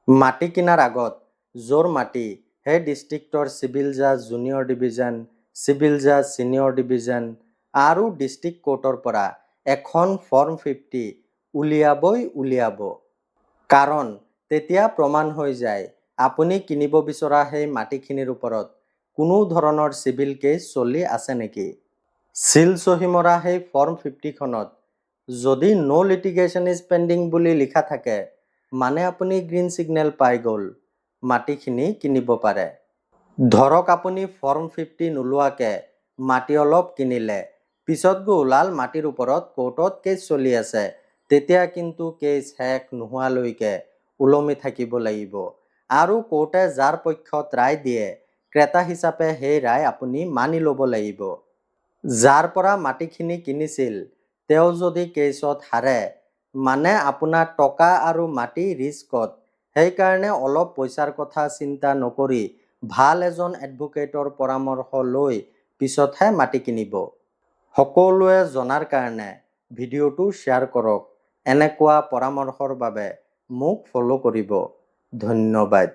মাটি কিনাৰ আগত য'ৰ মাটি সেই ডিষ্ট্ৰিক্টৰ চিভিল জাজ জুনিয়ৰ ডিভিজন, চিভিল জাজ ছিনিয়ৰ ডিভিজন আৰু ডিষ্ট্ৰিক্ট কোৰ্টৰ পৰা এখন ফৰ্ম 50 উলিয়াব। কাৰণ তেতিয়া প্ৰমাণ হৈ যায় আপুনি কিনিব বিচৰা সেই মাটিখিনিৰ ওপৰত কোনো ধৰণৰ চিভিল কেছ চলি আছে নেকি। চিল চহী মৰা সেই ফৰ্ম 50খনত যদি নো লিটিগেশ্যন ইজ পেণ্ডিং বুলি লিখা থাকে, মানে আপুনি গ্ৰীণ ছিগনেল পাই গ'ল, মাটিখিনি কিনিব পাৰে। ধৰক আপুনি ফৰ্ম 50 নোলোৱাকে মাটি অলপ কিনিলে, পিছত গৈ ওলাল মাটিৰ ওপৰত কোৰ্টত কেছ চলি আছে, তেতিয়া কিন্তু কেছ শেষ নোহোৱালৈকে ওলমি থাকিব লাগিব আৰু কোৰ্টে যাৰ পক্ষত ৰায় দিয়ে ক্ৰেতা হিচাপে সেই ৰায় আপুনি মানি ল'ব লাগিব। যাৰ পৰা মাটিখিনি কিনিছিল তেওঁ যদি কেছত হাৰে, মানে আপোনাৰ টকা আৰু মাটি ৰিস্কত, সেইকাৰণে অলপ পইচাৰ কথা চিন্তা নকৰি ভাল এজন এডভোকেটৰ পৰামৰ্শ লৈ পিছতহে মাটি কিনিব। সকলোৱে জনাৰ কাৰণে ভিডিঅ'টো শ্বেয়াৰ কৰক। এনেকুৱা পৰামৰ্শৰ বাবে মোক ফ'ল' কৰিব। ধন্যবাদ।